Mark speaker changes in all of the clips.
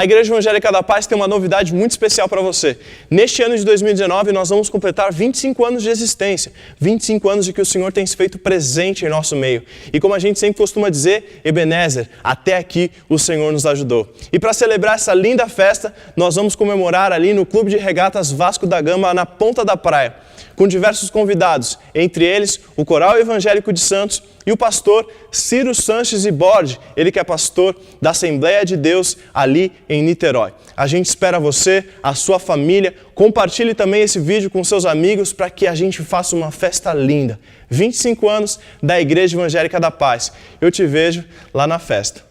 Speaker 1: A Igreja Evangélica da Paz tem uma novidade muito especial para você. Neste ano de 2019, nós vamos completar 25 anos de existência. 25 anos de que o Senhor tem se feito presente em nosso meio. E como a gente sempre costuma dizer, Ebenezer, até aqui o Senhor nos ajudou. E para celebrar essa linda festa, nós vamos comemorar ali no Clube de Regatas Vasco da Gama, na Ponta da Praia, com diversos convidados, entre eles o Coral Evangélico de Santos e o pastor Ciro Sanches e Borges, ele que é pastor da Assembleia de Deus ali em Niterói. A gente espera você, a sua família, compartilhe também esse vídeo com seus amigos para que a gente faça uma festa linda. 25 anos da Igreja Evangélica da Paz. Eu te vejo lá na festa.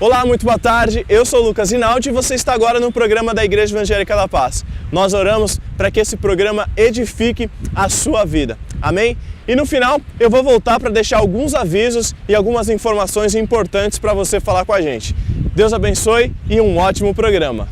Speaker 1: Olá, muito boa tarde, eu sou o Lucas Rinaldi e você está agora no programa da Igreja Evangélica da Paz. Nós oramos para que esse programa edifique a sua vida, amém? E no final eu vou voltar para deixar alguns avisos e algumas informações importantes para você falar com a gente. Deus abençoe e um ótimo programa.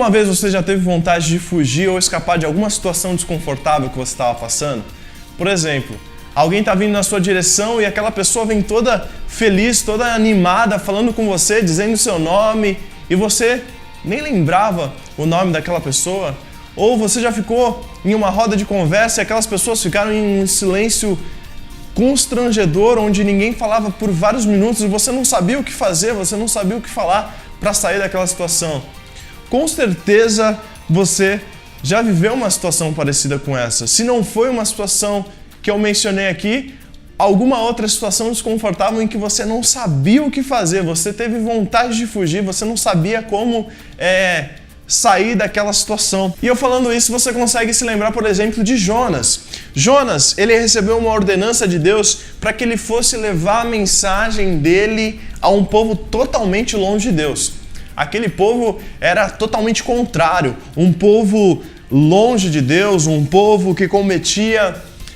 Speaker 1: Alguma vez você já teve vontade de fugir ou escapar de alguma situação desconfortável que você estava passando? Por exemplo, alguém está vindo na sua direção e aquela pessoa vem toda feliz, toda animada, falando com você, dizendo o seu nome, e você nem lembrava o nome daquela pessoa? Ou você já ficou em uma roda de conversa e aquelas pessoas ficaram em um silêncio constrangedor, onde ninguém falava por vários minutos e você não sabia o que fazer, você não sabia o que falar para sair daquela situação? Com certeza você já viveu uma situação parecida com essa. Se não foi uma situação que eu mencionei aqui, alguma outra situação desconfortável em que você não sabia o que fazer, você teve vontade de fugir, você não sabia como sair daquela situação. E eu falando isso, você consegue se lembrar, por exemplo, de Jonas. Jonas, ele recebeu uma ordenança de Deus para que ele fosse levar a mensagem dele a um povo totalmente longe de Deus. Aquele povo era totalmente contrário, um povo longe de Deus, um povo que cometia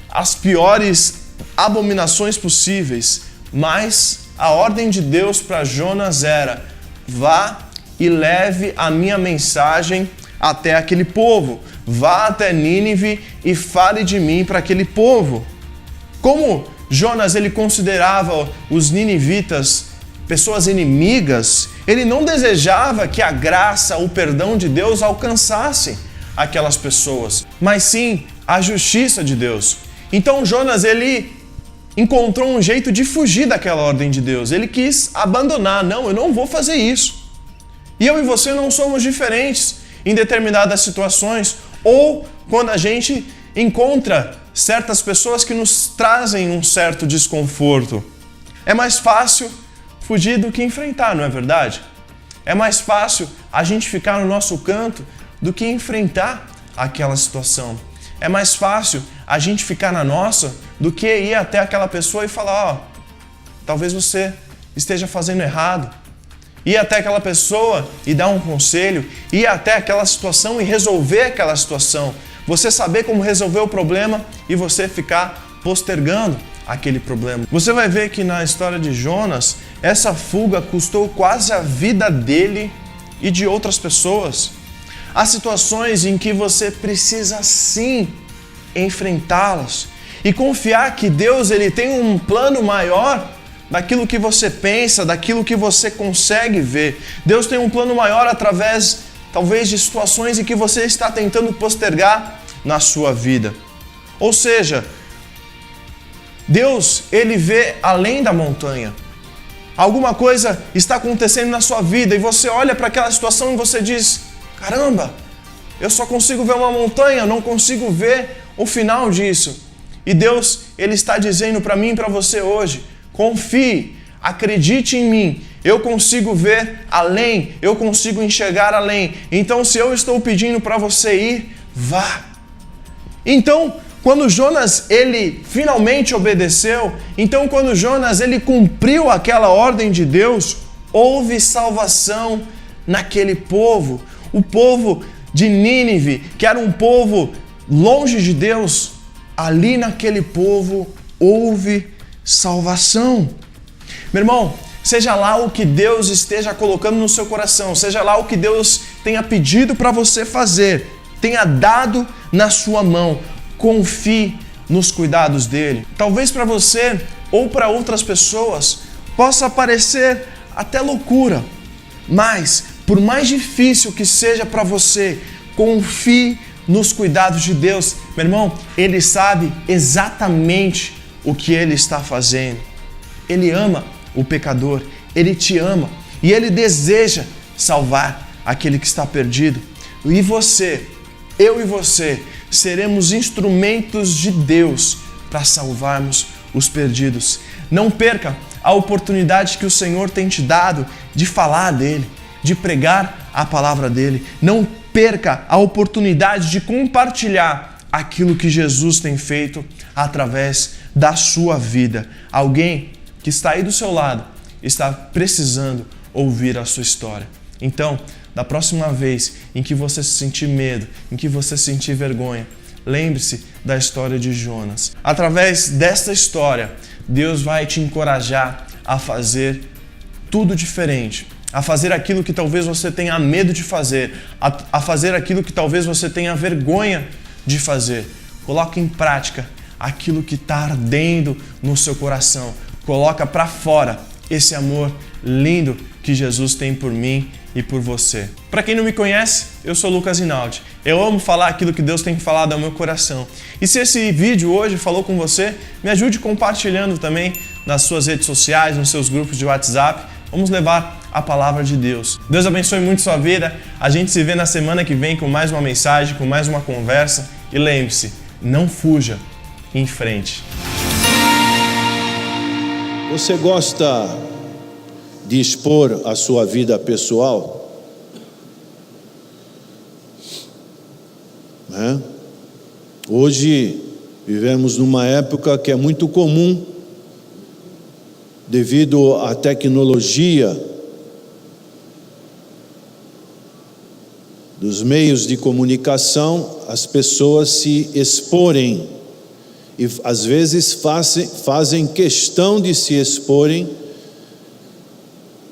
Speaker 1: as piores abominações possíveis. Mas a ordem de Deus para Jonas era: vá e leve a minha mensagem até aquele povo. Vá até Nínive e fale de mim para aquele povo. Como Jonas ele considerava os ninivitas pessoas inimigas, ele não desejava que a graça, o perdão de Deus alcançasse aquelas pessoas, mas sim a justiça de Deus. Então Jonas ele encontrou um jeito de fugir daquela ordem de Deus. Ele quis abandonar. Não, eu não vou fazer isso. E eu e você não somos diferentes em determinadas situações, ou quando a gente encontra certas pessoas que nos trazem um certo desconforto. É mais fácil fugir do que enfrentar, não é verdade? É mais fácil a gente ficar no nosso canto do que enfrentar aquela situação. É mais fácil a gente ficar na nossa do que ir até aquela pessoa e falar: talvez você esteja fazendo errado. Ir até aquela pessoa e dar um conselho, ir até aquela situação e resolver aquela situação. Você saber como resolver o problema e você ficar postergando aquele problema. Você vai ver que na história de Jonas, essa fuga custou quase a vida dele e de outras pessoas. Há situações em que você precisa sim enfrentá-las e confiar que Deus ele tem um plano maior daquilo que você pensa, daquilo que você consegue ver. Deus tem um plano maior através, talvez, de situações em que você está tentando postergar na sua vida. Ou seja, Deus, ele vê além da montanha. Alguma coisa está acontecendo na sua vida e você olha para aquela situação e você diz: caramba, eu só consigo ver uma montanha, não consigo ver o final disso. E Deus, ele está dizendo para mim e para você hoje: confie, acredite em mim, eu consigo ver além, eu consigo enxergar além. Então, se eu estou pedindo para você ir, vá. Então, quando Jonas ele finalmente obedeceu, então quando Jonas ele cumpriu aquela ordem de Deus, houve salvação naquele povo. O povo de Nínive, que era um povo longe de Deus, ali naquele povo houve salvação. Meu irmão, seja lá o que Deus esteja colocando no seu coração, seja lá o que Deus tenha pedido para você fazer, tenha dado na sua mão, confie nos cuidados dele. Talvez para você ou para outras pessoas possa parecer até loucura, mas por mais difícil que seja para você, confie nos cuidados de Deus. Meu irmão, ele sabe exatamente o que ele está fazendo. Ele ama o pecador, ele te ama e ele deseja salvar aquele que está perdido. E você, eu e você, seremos instrumentos de Deus para salvarmos os perdidos. Não perca a oportunidade que o Senhor tem te dado de falar dele, de pregar a palavra dele. Não perca a oportunidade de compartilhar aquilo que Jesus tem feito através da sua vida. Alguém que está aí do seu lado está precisando ouvir a sua história. Então, da próxima vez em que você sentir medo, em que você sentir vergonha, lembre-se da história de Jonas. Através desta história, Deus vai te encorajar a fazer tudo diferente, a fazer aquilo que talvez você tenha medo de fazer, a fazer aquilo que talvez você tenha vergonha de fazer. Coloque em prática aquilo que está ardendo no seu coração. Coloca para fora esse amor lindo que Jesus tem por mim e por você. Para quem não me conhece, eu sou Lucas Rinaldi. Eu amo falar aquilo que Deus tem falado ao meu coração. E se esse vídeo hoje falou com você, me ajude compartilhando também nas suas redes sociais, nos seus grupos de WhatsApp. Vamos levar a palavra de Deus. Deus abençoe muito sua vida. A gente se vê na semana que vem com mais uma mensagem, com mais uma conversa. E lembre-se, não fuja, em frente.
Speaker 2: Você gosta de expor a sua vida pessoal? Hoje vivemos numa época que é muito comum, devido à tecnologia dos meios de comunicação, as pessoas se exporem e às vezes fazem questão de se exporem,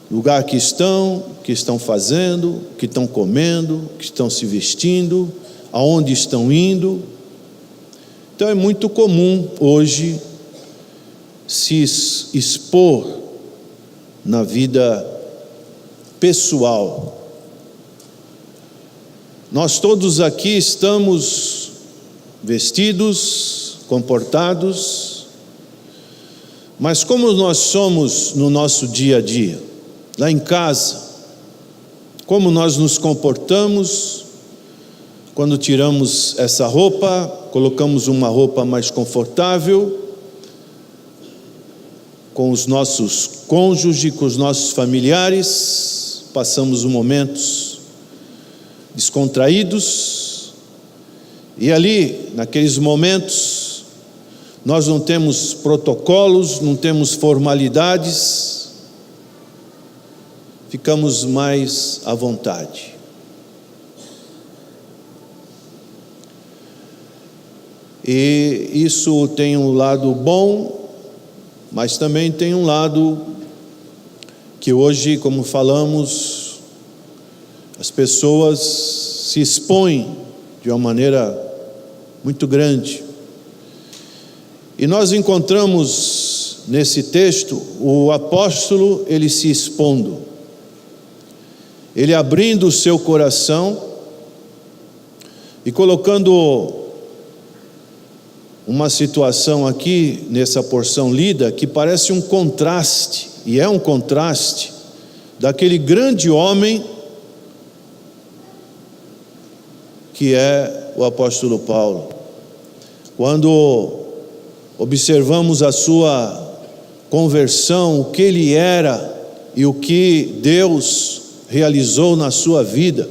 Speaker 2: lugar que estão fazendo, que estão comendo, que estão se vestindo, aonde estão indo. Então é muito comum hoje se expor na vida pessoal. Nós todos aqui estamos vestidos, comportados, mas como nós somos no nosso dia a dia, lá em casa, como nós nos comportamos quando tiramos essa roupa, colocamos uma roupa mais confortável, com os nossos cônjuges, com os nossos familiares, passamos momentos descontraídos, e ali, naqueles momentos, nós não temos protocolos, não temos formalidades, ficamos mais à vontade. E isso tem um lado bom, mas também tem um lado que hoje, como falamos, as pessoas se expõem de uma maneira muito grande. E nós encontramos nesse texto o apóstolo, ele se expondo, ele abrindo o seu coração e colocando uma situação aqui, nessa porção lida, que parece um contraste, e é um contraste, daquele grande homem que é o apóstolo Paulo. Quando observamos a sua conversão, o que ele era e o que Deus realizou na sua vida,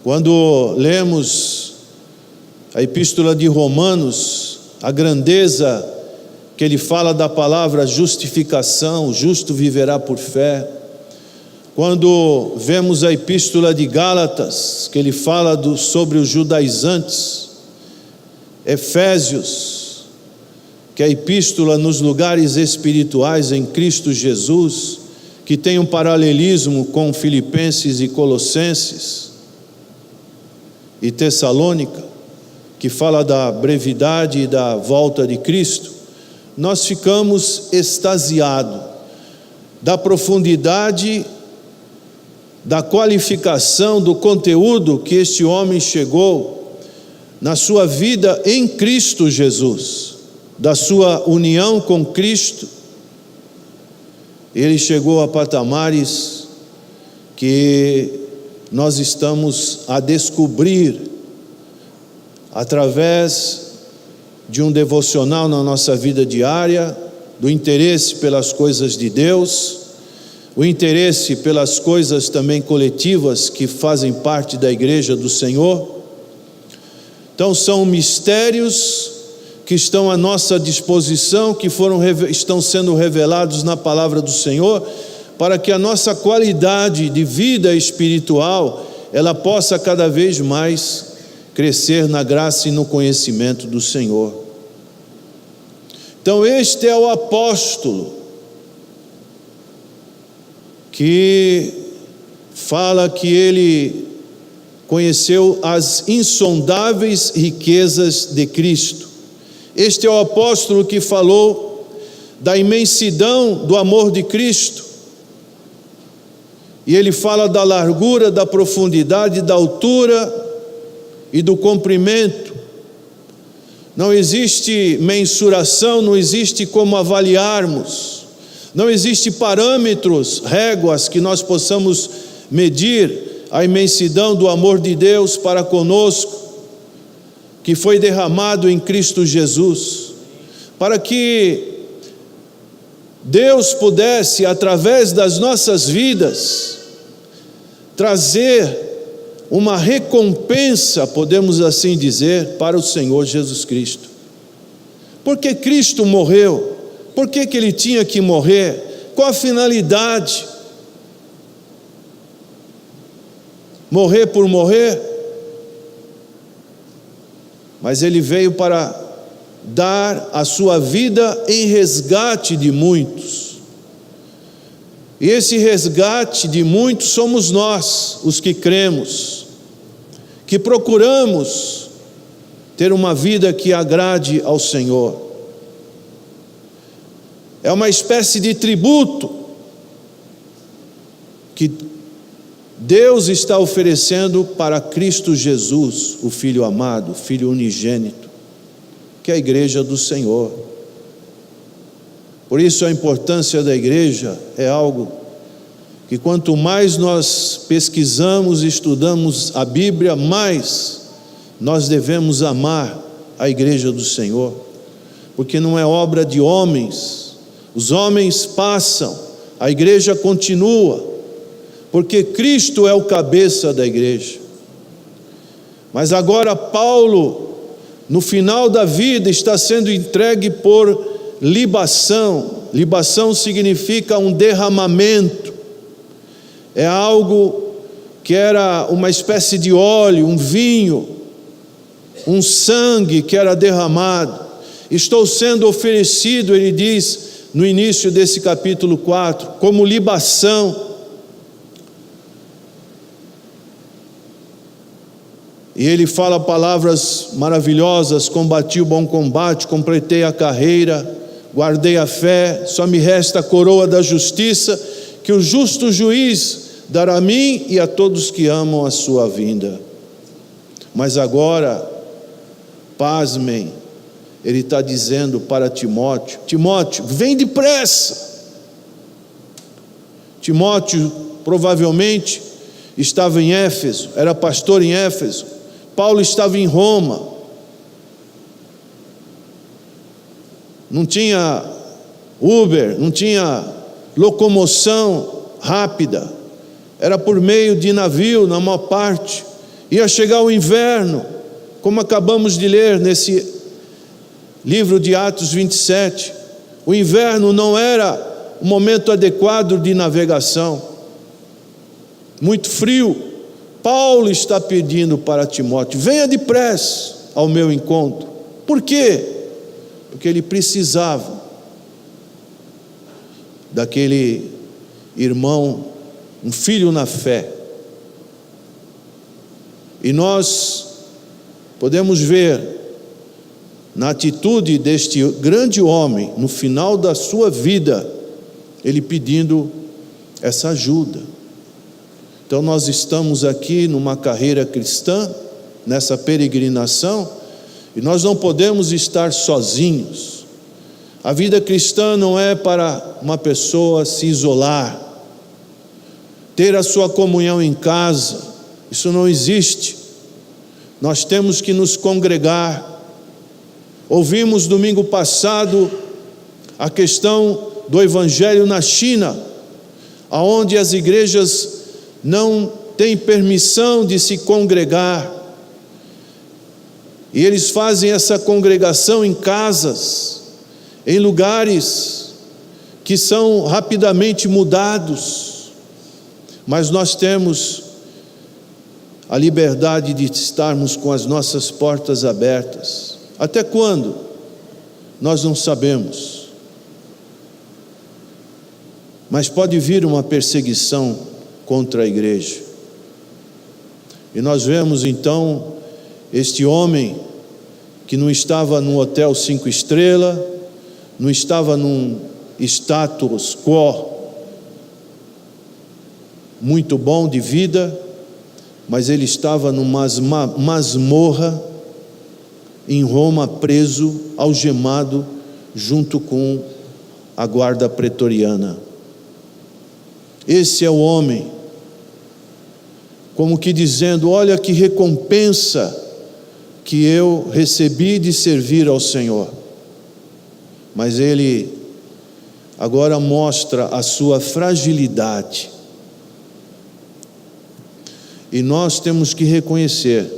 Speaker 2: quando lemos a epístola de Romanos, a grandeza que ele fala da palavra justificação, o justo viverá por fé. Quando vemos a epístola de Gálatas, que ele fala sobre os judaizantes. Efésios, que é a epístola nos lugares espirituais em Cristo Jesus, que tem um paralelismo com Filipenses e Colossenses, e Tessalônica, que fala da brevidade e da volta de Cristo, nós ficamos extasiados da profundidade, da qualificação, do conteúdo que este homem chegou na sua vida em Cristo Jesus, da sua união com Cristo. Ele chegou a patamares que nós estamos a descobrir através de um devocional na nossa vida diária, do interesse pelas coisas de Deus, o interesse pelas coisas também coletivas que fazem parte da igreja do Senhor. Então são mistérios que estão à nossa disposição, que estão sendo revelados na palavra do Senhor, para que a nossa qualidade de vida espiritual, ela possa cada vez mais crescer na graça e no conhecimento do Senhor. Então este é o apóstolo que fala que ele conheceu as insondáveis riquezas de Cristo. Este é o apóstolo que falou da imensidão do amor de Cristo. E ele fala da largura, da profundidade, da altura e do comprimento. Não existe mensuração, não existe como avaliarmos. Não existe parâmetros, réguas que nós possamos medir a imensidão do amor de Deus para conosco, que foi derramado em Cristo Jesus, para que Deus pudesse, através das nossas vidas, trazer uma recompensa, podemos assim dizer, para o Senhor Jesus Cristo. Porque Cristo morreu? Por que Ele tinha que morrer? Qual a finalidade? Morrer por morrer? Mas Ele veio para dar a sua vida em resgate de muitos. E esse resgate de muitos somos nós, os que cremos, que procuramos ter uma vida que agrade ao Senhor. É uma espécie de tributo que Deus está oferecendo para Cristo Jesus, o Filho amado, o Filho unigênito, que é a igreja do Senhor. Por isso a importância da igreja é algo que quanto mais nós pesquisamos e estudamos a Bíblia, mais nós devemos amar a igreja do Senhor, porque não é obra de homens. Os homens passam, a igreja continua, porque Cristo é o cabeça da igreja. Mas agora Paulo, no final da vida, está sendo entregue por libação. Libação significa um derramamento. É algo que era uma espécie de óleo, um vinho, um sangue que era derramado. Estou sendo oferecido, ele diz no início desse capítulo 4, como libação. E ele fala palavras maravilhosas: combati o bom combate, completei a carreira, guardei a fé, só me resta a coroa da justiça, que o justo juiz dará a mim e a todos que amam a sua vinda. Mas agora, pasmem, ele está dizendo para Timóteo: Timóteo, vem depressa. Timóteo provavelmente estava em Éfeso, era pastor em Éfeso. Paulo estava em Roma. Não tinha Uber, não tinha locomoção rápida. Era por meio de navio, na maior parte. Ia chegar o inverno, como acabamos de ler nesse livro de Atos 27, o inverno não era o momento adequado de navegação, muito frio. Paulo está pedindo para Timóteo: venha depressa ao meu encontro. Por quê? Porque ele precisava daquele irmão, um filho na fé. E nós podemos ver na atitude deste grande homem, no final da sua vida, ele pedindo essa ajuda. Então nós estamos aqui numa carreira cristã, nessa peregrinação, e nós não podemos estar sozinhos. A vida cristã não é para uma pessoa se isolar, ter a sua comunhão em casa. Isso não existe. Nós temos que nos congregar. Ouvimos domingo passado a questão do evangelho na China, aonde as igrejas não têm permissão de se congregar, e eles fazem essa congregação em casas, em lugares que são rapidamente mudados. Mas nós temos a liberdade de estarmos com as nossas portas abertas. Até quando? Nós não sabemos. Mas pode vir uma perseguição contra a igreja. E nós vemos então este homem que não estava num hotel 5 estrelas, não estava num status quo muito bom de vida, mas ele estava numa masmorra em Roma, preso, algemado, junto com a guarda pretoriana. Esse é o homem, como que dizendo: olha que recompensa que eu recebi de servir ao Senhor. Mas ele agora mostra a sua fragilidade. E nós temos que reconhecer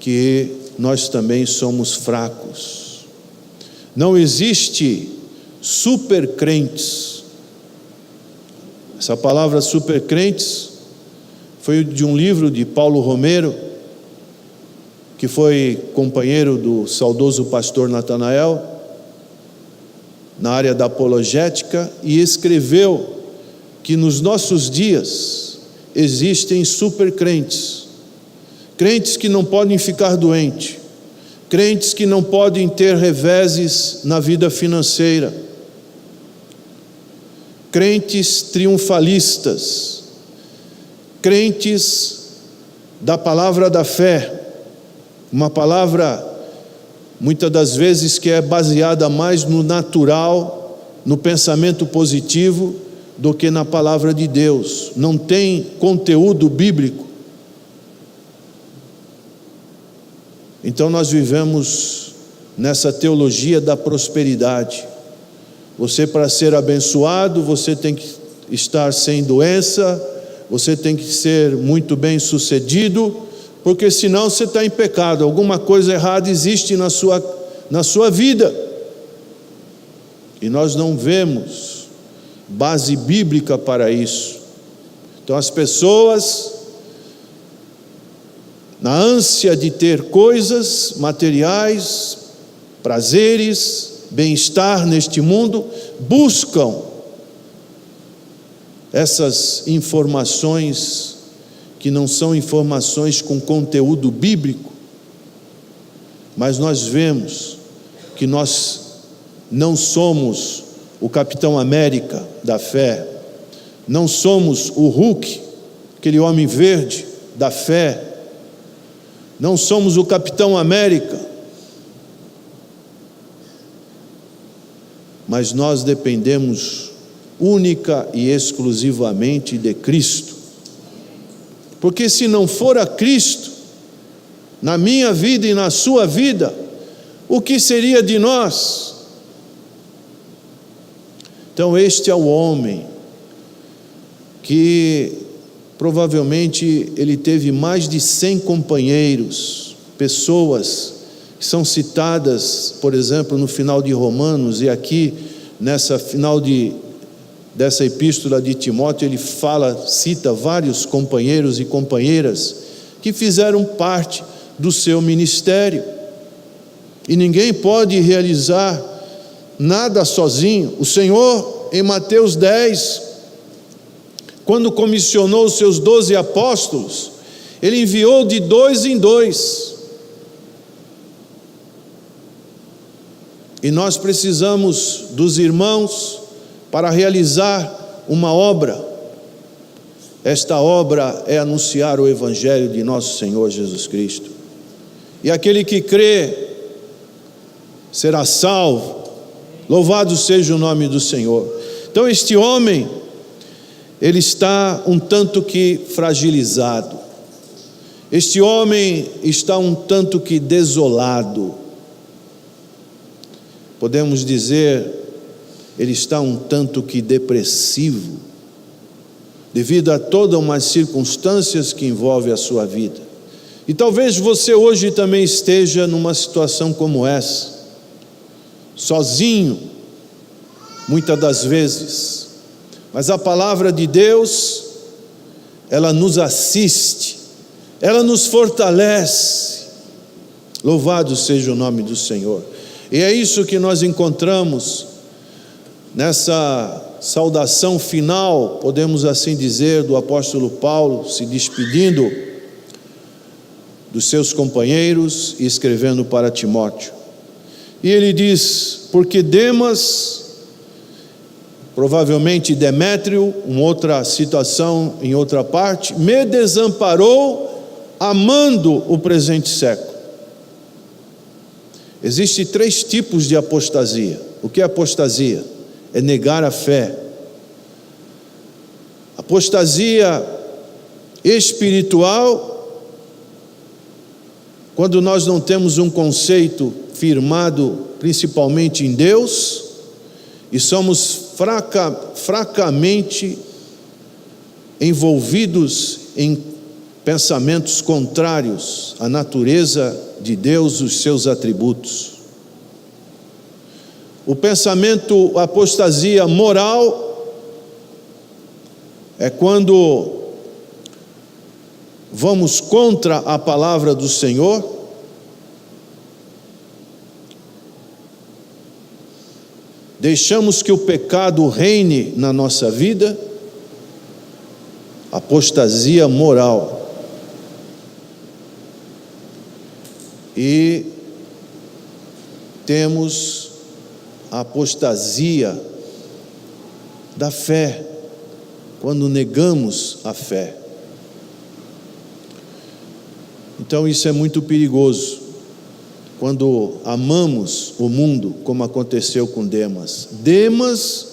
Speaker 2: que nós também somos fracos. Não existe supercrentes. Essa palavra supercrentes foi de um livro de Paulo Romero, que foi companheiro do saudoso pastor Natanael, na área da apologética, e escreveu que nos nossos dias existem supercrentes, crentes que não podem ficar doentes, crentes que não podem ter reveses na vida financeira, crentes triunfalistas, crentes da palavra da fé, uma palavra muitas das vezes que é baseada mais no natural, no pensamento positivo, do que na palavra de Deus. Não tem conteúdo bíblico. Então nós vivemos nessa teologia da prosperidade. Você, para ser abençoado, você tem que estar sem doença, você tem que ser muito bem sucedido, porque senão você está em pecado, alguma coisa errada existe na sua vida. E nós não vemos base bíblica para isso. Então as pessoas, na ânsia de ter coisas materiais, prazeres, bem-estar neste mundo, buscam essas informações que não são informações com conteúdo bíblico, mas nós vemos que nós não somos o Capitão América da fé, não somos o Hulk, aquele homem verde da fé, não somos o Capitão América, mas nós dependemos única e exclusivamente de Cristo. Porque se não for a Cristo, na minha vida e na sua vida, o que seria de nós? Então este é o homem que provavelmente ele teve mais de 100 companheiros, pessoas que são citadas, por exemplo, no final de Romanos, e aqui nessa final dessa epístola de Timóteo, ele cita vários companheiros e companheiras que fizeram parte do seu ministério. E ninguém pode realizar nada sozinho. O Senhor, em Mateus 10, quando comissionou os seus 12 apóstolos, Ele enviou de 2 em 2. E nós precisamos dos irmãos para realizar uma obra. Esta obra é anunciar o Evangelho de nosso Senhor Jesus Cristo. E aquele que crê será salvo. Louvado seja o nome do Senhor. Então este homem, ele está um tanto que fragilizado. Este homem está um tanto que desolado. Podemos dizer, ele está um tanto que depressivo, devido a todas umas circunstâncias que envolvem a sua vida. E talvez você hoje também esteja numa situação como essa, sozinho, muitas das vezes, mas a palavra de Deus, ela nos assiste, ela nos fortalece. Louvado seja o nome do Senhor. E é isso que nós encontramos nessa saudação final, podemos assim dizer, do apóstolo Paulo, se despedindo dos seus companheiros e escrevendo para Timóteo. E ele diz: porque Demas, provavelmente Demétrio, uma outra citação em outra parte, me desamparou amando o presente século. Existem 3 tipos de apostasia. O que é apostasia? é negar a fé. Apostasia espiritual, quando nós não temos um conceito firmado principalmente em Deus, e somos fracamente envolvidos em pensamentos contrários à natureza de Deus, os seus atributos. O pensamento apostasia moral é quando vamos contra a palavra do Senhor, deixamos que o pecado reine na nossa vida. Apostasia moral. E temos a apostasia da fé, quando negamos a fé. Então isso é muito perigoso, quando amamos o mundo, como aconteceu com Demas. Demas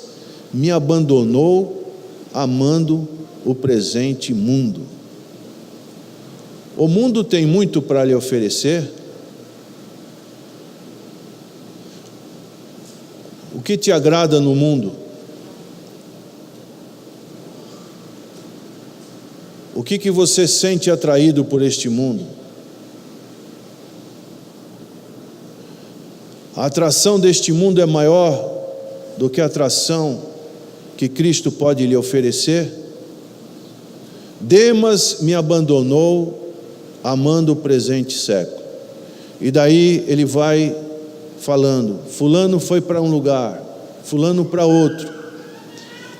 Speaker 2: me abandonou amando o presente mundo. O mundo tem muito para lhe oferecer. O que te agrada no mundo? O que você sente atraído por este mundo? A atração deste mundo é maior do que a atração que Cristo pode lhe oferecer? Demas me abandonou amando o presente século. E daí ele vai falando, fulano foi para um lugar, fulano para outro.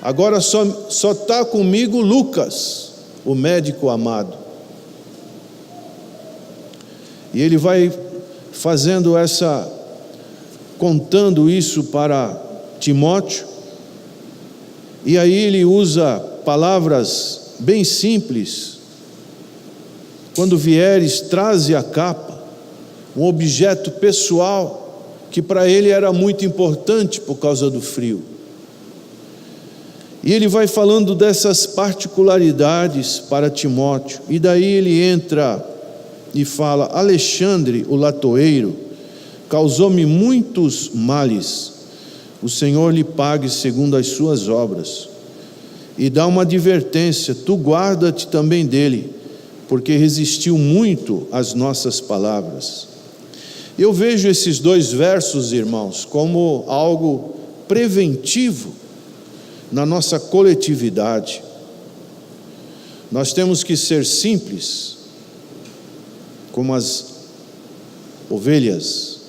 Speaker 2: Agora só está comigo Lucas, o médico amado. E ele vai contando isso para Timóteo. E aí ele usa palavras bem simples. Quando vieres, traze a capa, um objeto pessoal que para ele era muito importante por causa do frio. E ele vai falando dessas particularidades para Timóteo. E daí ele entra e fala: Alexandre, o latoeiro, causou-me muitos males. O Senhor lhe pague segundo as suas obras. E dá uma advertência: tu guarda-te também dele, porque resistiu muito às nossas palavras. Eu vejo esses dois versos, irmãos, como algo preventivo na nossa coletividade. Nós temos que ser simples, como as ovelhas,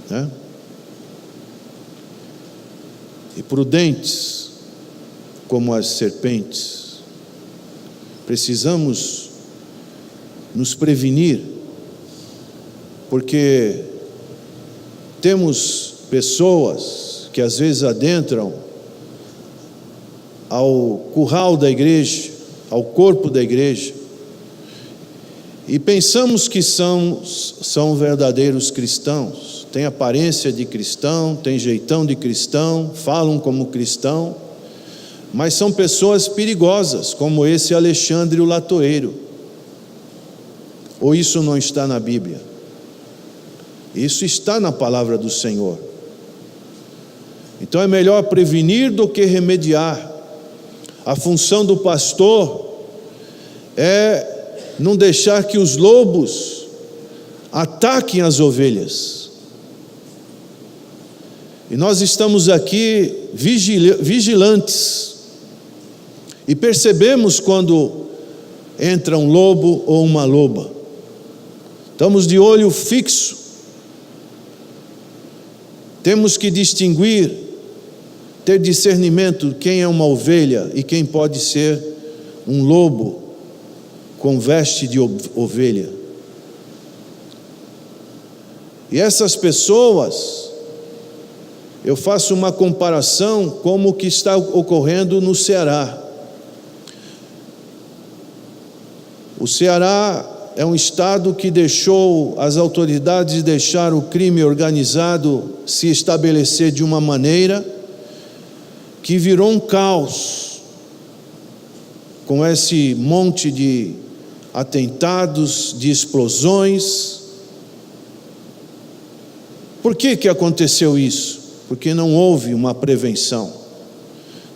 Speaker 2: né? E prudentes, como as serpentes. Precisamos nos prevenir, porque temos pessoas que às vezes adentram ao curral da igreja, ao corpo da igreja, e pensamos que são verdadeiros cristãos, têm aparência de cristão, têm jeitão de cristão, falam como cristão, mas são pessoas perigosas, como esse Alexandre o latoeiro. Ou isso não está na Bíblia? Isso está na palavra do Senhor. Então é melhor prevenir do que remediar. A função do pastor é não deixar que os lobos ataquem as ovelhas. E nós estamos aqui vigilantes. E percebemos quando entra um lobo ou uma loba. Estamos de olho fixo. Temos que distinguir, ter discernimento quem é uma ovelha e quem pode ser um lobo com veste de ovelha. E essas pessoas, eu faço uma comparação como o que está ocorrendo no Ceará. O Ceará é um estado que as autoridades deixaram o crime organizado se estabelecer de uma maneira, que virou um caos, com esse monte de atentados, de explosões. Por que aconteceu isso? Porque não houve uma prevenção.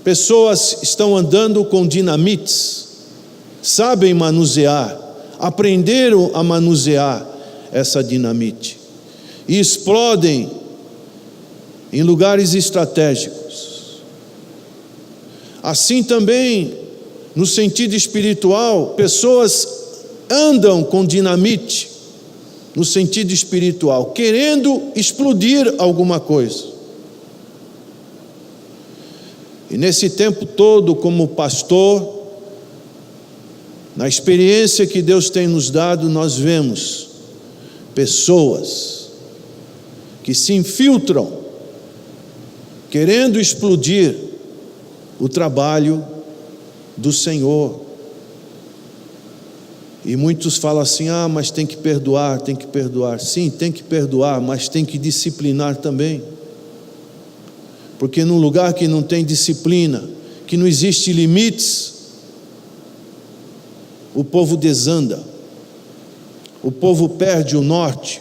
Speaker 2: Pessoas estão andando com dinamites, sabem manusear, aprenderam a manusear essa dinamite e explodem em lugares estratégicos. Assim também, no sentido espiritual, pessoas andam com dinamite, no sentido espiritual, querendo explodir alguma coisa. E nesse tempo todo, como pastor, na experiência que Deus tem nos dado, nós vemos pessoas que se infiltram, querendo explodir o trabalho do Senhor. E muitos falam assim: mas tem que perdoar, tem que perdoar. Sim, tem que perdoar, mas tem que disciplinar também. Porque num lugar que não tem disciplina, que não existe limites, o povo desanda, o povo perde o norte,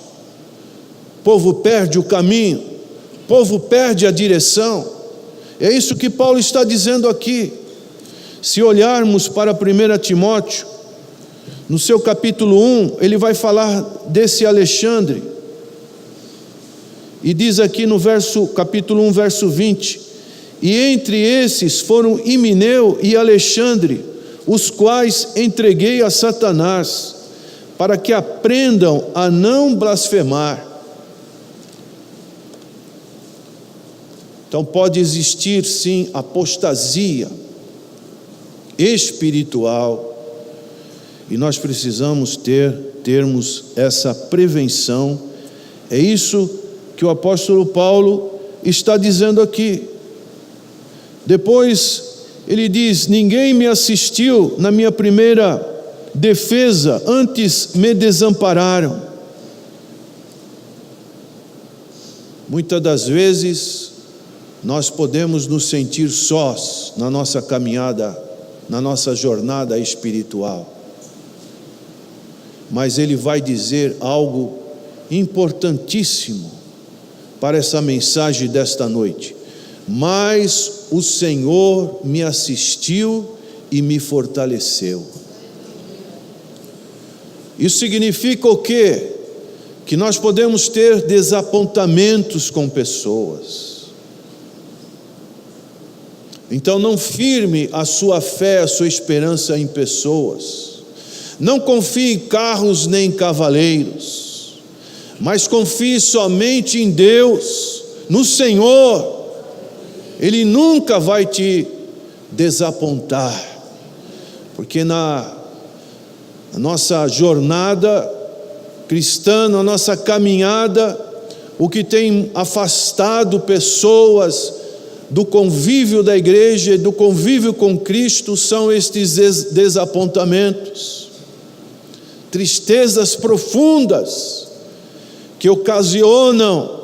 Speaker 2: o povo perde o caminho, o povo perde a direção. É isso que Paulo está dizendo aqui. Se olharmos para 1 Timóteo, no seu capítulo 1, ele vai falar desse Alexandre. E diz aqui no capítulo 1, verso 20: e entre esses foram Himeneu e Alexandre, os quais entreguei a Satanás, para que aprendam a não blasfemar. Então pode existir sim apostasia espiritual, e nós precisamos termos essa prevenção. É isso que o apóstolo Paulo está dizendo aqui. Depois ele diz: ninguém me assistiu na minha primeira defesa, antes me desampararam. Muitas das vezes nós podemos nos sentir sós na nossa caminhada, na nossa jornada espiritual. Mas ele vai dizer algo importantíssimo para essa mensagem desta noite: mas o Senhor me assistiu e me fortaleceu. Isso significa o quê? Que nós podemos ter desapontamentos com pessoas. Então não firme a sua fé, a sua esperança em pessoas. Não confie em carros nem em cavaleiros, mas confie somente em Deus, no Senhor. Ele nunca vai te desapontar, porque na nossa jornada cristã, na nossa caminhada, o que tem afastado pessoas do convívio da igreja, do convívio com Cristo, são estes desapontamentos, tristezas profundas que ocasionam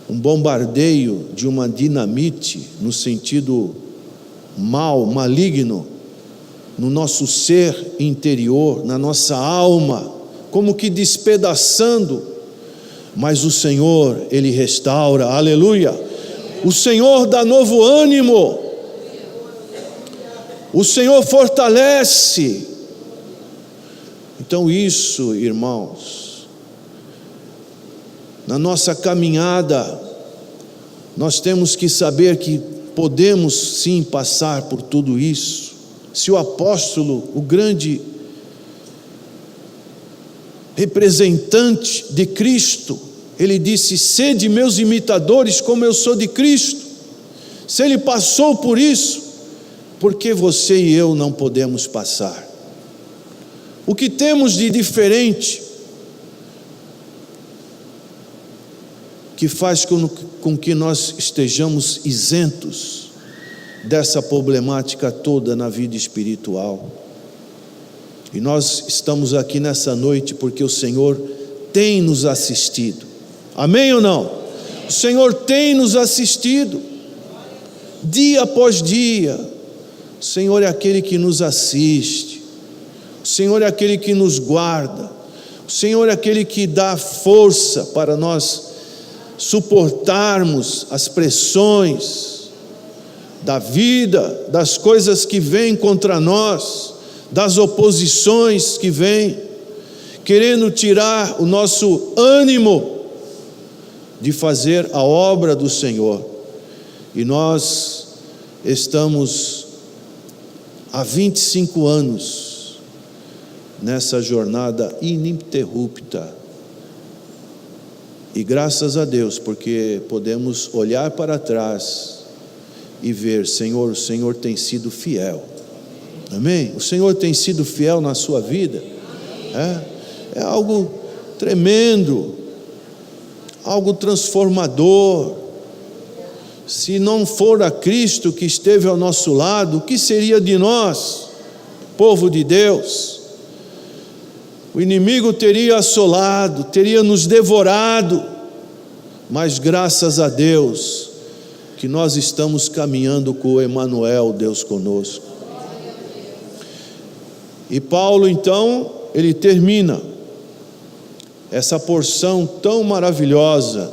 Speaker 2: um bombardeio de uma dinamite, no sentido maligno, no nosso ser interior, na nossa alma, como que despedaçando. Mas o Senhor, Ele restaura, aleluia. O Senhor dá novo ânimo, o Senhor fortalece. Então isso, irmãos, na nossa caminhada, nós temos que saber que podemos sim passar por tudo isso. Se o apóstolo, o grande representante de Cristo, ele disse: sede meus imitadores como eu sou de Cristo. Se ele passou por isso, por que você e eu não podemos passar? O que temos de diferente que faz com que nós estejamos isentos dessa problemática toda na vida espiritual? E nós estamos aqui nessa noite porque o Senhor tem nos assistido. Amém ou não? O Senhor tem nos assistido, dia após dia. O Senhor é aquele que nos assiste, o Senhor é aquele que nos guarda, o Senhor é aquele que dá força para nós suportarmos as pressões da vida, das coisas que vêm contra nós, das oposições que vêm, querendo tirar o nosso ânimo de fazer a obra do Senhor. E nós estamos há 25 anos nessa jornada ininterrupta. E graças a Deus, porque podemos olhar para trás e ver, Senhor, o Senhor tem sido fiel. Amém? O Senhor tem sido fiel na sua vida. É algo tremendo, algo transformador. Se não for a Cristo que esteve ao nosso lado, o que seria de nós, povo de Deus? O inimigo teria assolado, teria nos devorado, mas graças a Deus que nós estamos caminhando com o Emanuel, Deus conosco. E Paulo então, ele termina essa porção tão maravilhosa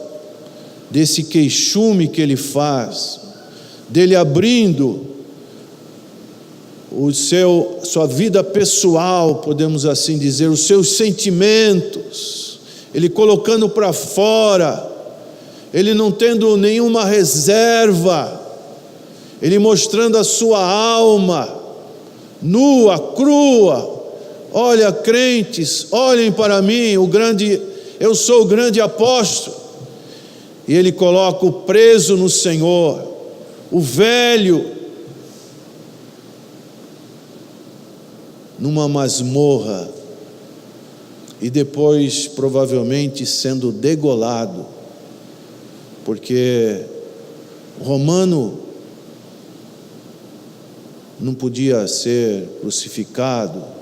Speaker 2: desse queixume que ele faz, dele abrindo sua vida pessoal, podemos assim dizer, os seus sentimentos, ele colocando para fora, ele não tendo nenhuma reserva, ele mostrando a sua alma nua, crua. Olha, crentes, olhem para mim, eu sou o grande apóstolo. E ele coloca o preso no Senhor, o velho, numa masmorra, e depois provavelmente sendo degolado, porque o romano não podia ser crucificado,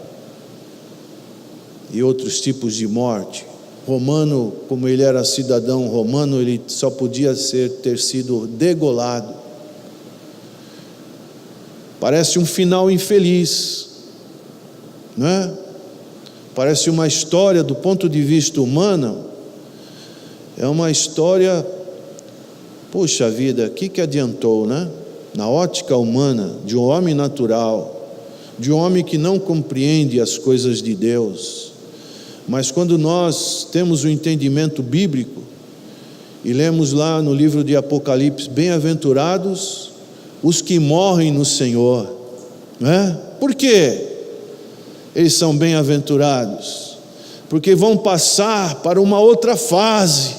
Speaker 2: e outros tipos de morte. Romano, como ele era cidadão romano, ele só podia ter sido degolado. Parece um final infeliz, não é? Parece uma história do ponto de vista humano, é uma história, puxa vida, o que adiantou, né? Na ótica humana, de um homem natural, de um homem que não compreende as coisas de Deus. Mas quando nós temos o entendimento bíblico e lemos lá no livro de Apocalipse, bem-aventurados os que morrem no Senhor, não é? Por quê? Eles são bem-aventurados, porque vão passar para uma outra fase,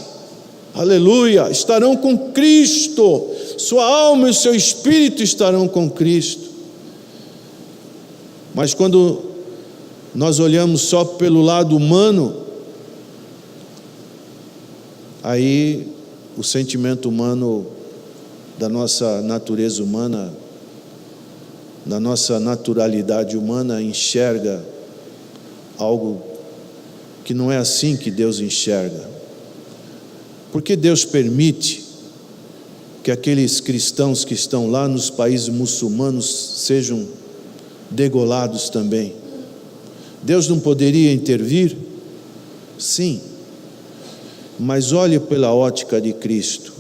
Speaker 2: aleluia, estarão com Cristo, sua alma e o seu espírito estarão com Cristo. Mas quando nós olhamos só pelo lado humano, aí o sentimento humano da nossa natureza humana, da nossa naturalidade humana, enxerga algo que não é assim que Deus enxerga. Porque Deus permite que aqueles cristãos que estão lá nos países muçulmanos sejam degolados também? Deus não poderia intervir? Sim, mas olhe pela ótica de Cristo.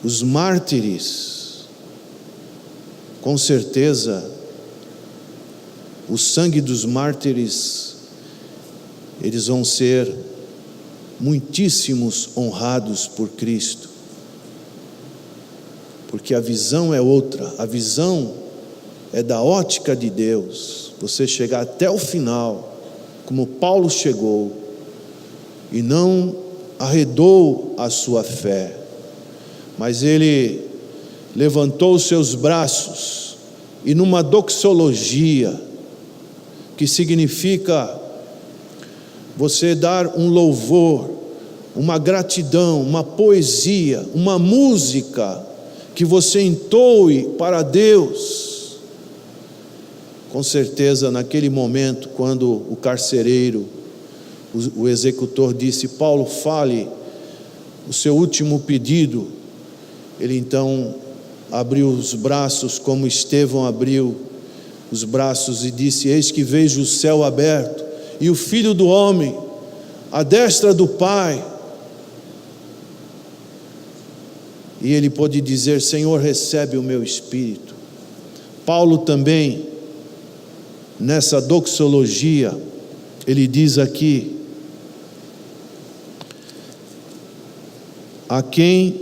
Speaker 2: Os mártires, com certeza, o sangue dos mártires, eles vão ser muitíssimos honrados por Cristo, porque a visão é outra, a visão é da ótica de Deus. Você chegar até o final, como Paulo chegou, e não arredou a sua fé, mas ele levantou os seus braços, e numa doxologia, que significa você dar um louvor, uma gratidão, uma poesia, uma música, que você entoe para Deus. Com certeza, naquele momento, quando o carcereiro, o executor disse: Paulo, fale o seu último pedido, ele então abriu os braços como Estevão abriu os braços e disse: eis que vejo o céu aberto e o Filho do Homem à destra do Pai. E ele pôde dizer: Senhor, recebe o meu espírito. Paulo também, nessa doxologia, ele diz aqui: a quem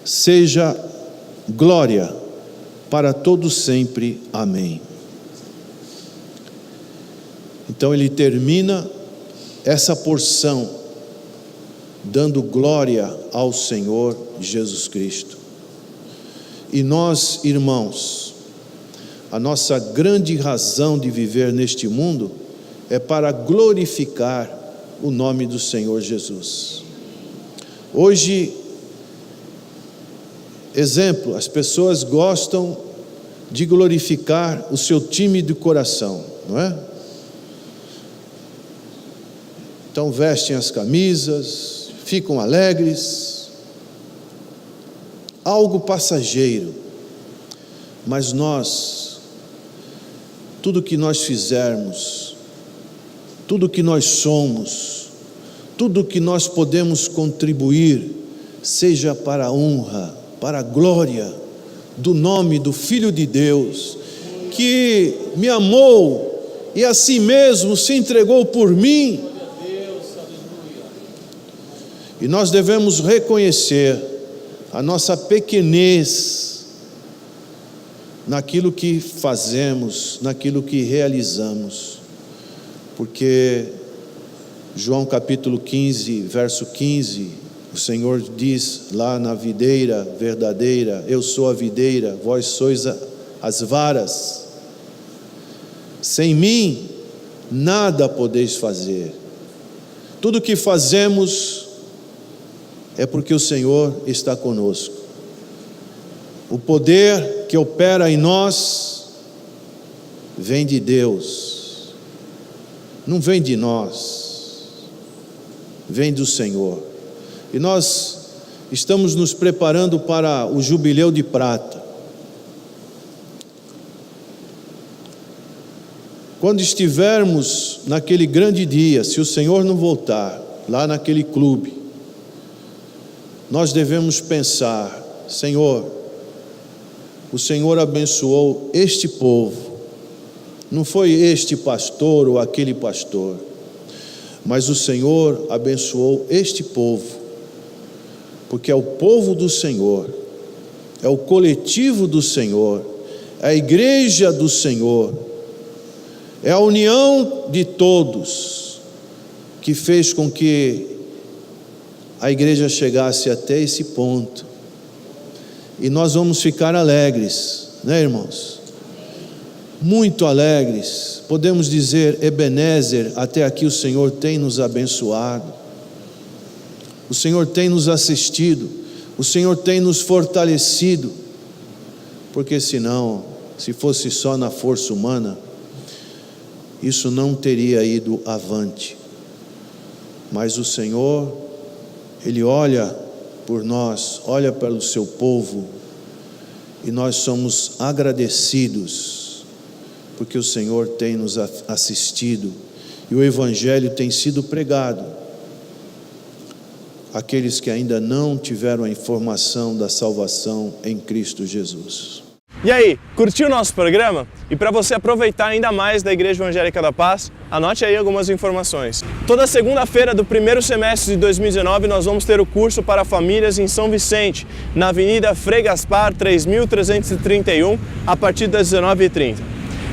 Speaker 2: seja glória para todos sempre. Amém. Então ele termina essa porção dando glória ao Senhor Jesus Cristo. E nós, irmãos, a nossa grande razão de viver neste mundo é para glorificar o nome do Senhor Jesus. Hoje, exemplo, as pessoas gostam de glorificar o seu time de coração, não é? Então vestem as camisas, ficam alegres, algo passageiro. Mas nós, tudo que nós fizermos, tudo que nós somos, tudo que nós podemos contribuir, seja para a honra, para a glória do nome do Filho de Deus, que me amou e a si mesmo se entregou por mim. E nós devemos reconhecer a nossa pequenez naquilo que fazemos, naquilo que realizamos, porque João capítulo 15, verso 15, o Senhor diz lá na videira verdadeira: eu sou a videira, vós sois as varas, sem mim nada podeis fazer. Tudo que fazemos é porque o Senhor está conosco. O poder que opera em nós vem de Deus, não vem de nós, vem do Senhor. E nós estamos nos preparando para o jubileu de prata. Quando estivermos naquele grande dia, se o Senhor não voltar, lá naquele clube, nós devemos pensar: Senhor, o Senhor abençoou este povo, não foi este pastor ou aquele pastor, mas o Senhor abençoou este povo, porque é o povo do Senhor, é o coletivo do Senhor, é a igreja do Senhor, é a união de todos que fez com que a igreja chegasse até esse ponto. E nós vamos ficar alegres, né, irmãos? Muito alegres. Podemos dizer: Ebenezer, até aqui o Senhor tem nos abençoado, o Senhor tem nos assistido, o Senhor tem nos fortalecido, porque senão, se fosse só na força humana, isso não teria ido avante. Mas o Senhor, Ele olha por nós, olha para o seu povo, e nós somos agradecidos, porque o Senhor tem nos assistido, e o Evangelho tem sido pregado àqueles que ainda não tiveram a informação da salvação em Cristo Jesus.
Speaker 1: E aí, curtiu o nosso programa? E para você aproveitar ainda mais da Igreja Evangélica da Paz, anote aí algumas informações. Toda segunda-feira do primeiro semestre de 2019 nós vamos ter o curso para famílias em São Vicente, na Avenida Frei Gaspar 3331, a partir das 19h30.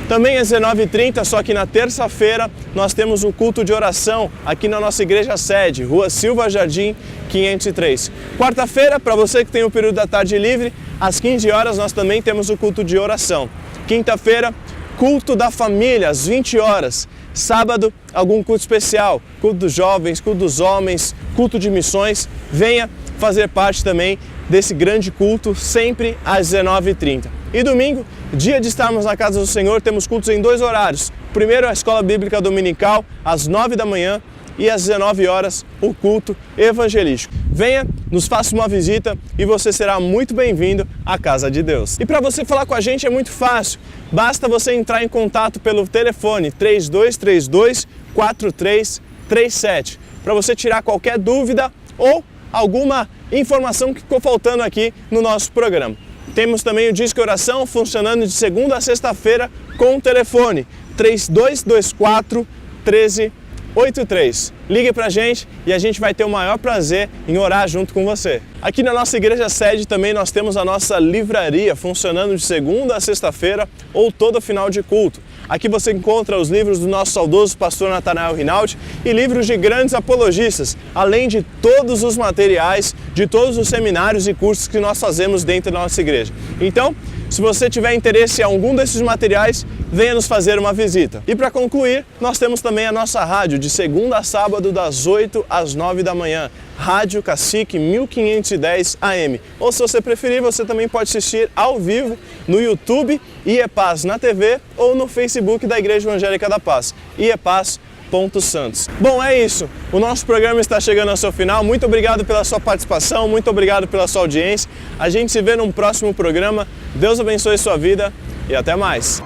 Speaker 1: Também às 19h30, só que na terça-feira, nós temos um culto de oração aqui na nossa igreja sede, Rua Silva Jardim 503. Quarta-feira, para você que tem o período da tarde livre, às 15 horas nós também temos o culto de oração. Quinta-feira, culto da família, às 20 horas. Sábado, algum culto especial, culto dos jovens, culto dos homens, culto de missões. Venha fazer parte também desse grande culto, sempre às 19h30. E domingo, dia de estarmos na casa do Senhor, temos cultos em 2 horários. Primeiro, a escola bíblica dominical, às 9 da manhã, e às 19 horas, o culto evangelístico. Venha, nos faça uma visita e você será muito bem-vindo à casa de Deus. E para você falar com a gente é muito fácil, basta você entrar em contato pelo telefone 3232-4337 para você tirar qualquer dúvida ou alguma informação que ficou faltando aqui no nosso programa. Temos também o Disque Oração funcionando de segunda a sexta-feira com o telefone 3224-1383. Ligue pra gente e a gente vai ter o maior prazer em orar junto com você. Aqui na nossa igreja sede também nós temos a nossa livraria funcionando de segunda a sexta-feira ou todo final de culto. Aqui você encontra os livros do nosso saudoso pastor Natanael Rinaldi e livros de grandes apologistas, além de todos os materiais de todos os seminários e cursos que nós fazemos dentro da nossa igreja. Então, se você tiver interesse em algum desses materiais, venha nos fazer uma visita. E para concluir, nós temos também a nossa rádio de segunda a sábado das 8 às 9 da manhã. Rádio Cacique 1510 AM. Ou se você preferir, você também pode assistir ao vivo no YouTube IEPaz na TV ou no Facebook da Igreja Evangélica da Paz, iepaz.santos. Bom, é isso. O nosso programa está chegando ao seu final. Muito obrigado pela sua participação, muito obrigado pela sua audiência. A gente se vê num próximo programa. Deus abençoe sua vida e até mais.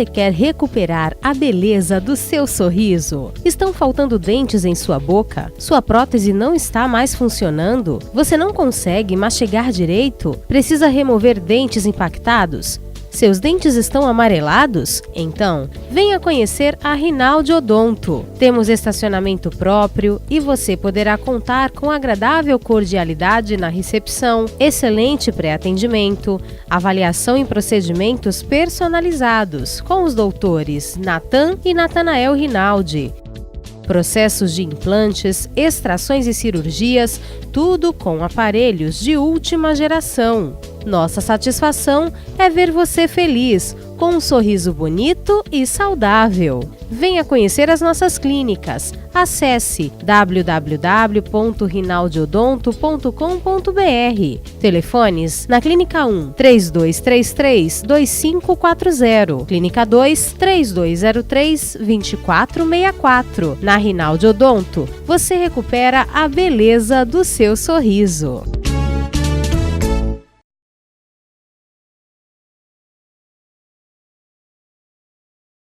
Speaker 3: Você quer recuperar a beleza do seu sorriso? Estão faltando dentes em sua boca? Sua prótese não está mais funcionando? Você não consegue mastigar direito? Precisa remover dentes impactados? Seus dentes estão amarelados? Então, venha conhecer a Rinaldi Odonto. Temos estacionamento próprio e você poderá contar com agradável cordialidade na recepção, excelente pré-atendimento, avaliação em procedimentos personalizados com os doutores Natan e Natanael Rinaldi. Processos de implantes, extrações e cirurgias, tudo com aparelhos de última geração. Nossa satisfação é ver você feliz, com um sorriso bonito e saudável. Venha conhecer as nossas clínicas. Acesse www.rinaldiodonto.com.br. Telefones na Clínica 1 3233-2540. Clínica 2 3203-2464. Na Rinaldi Odonto, você recupera a beleza do seu sorriso.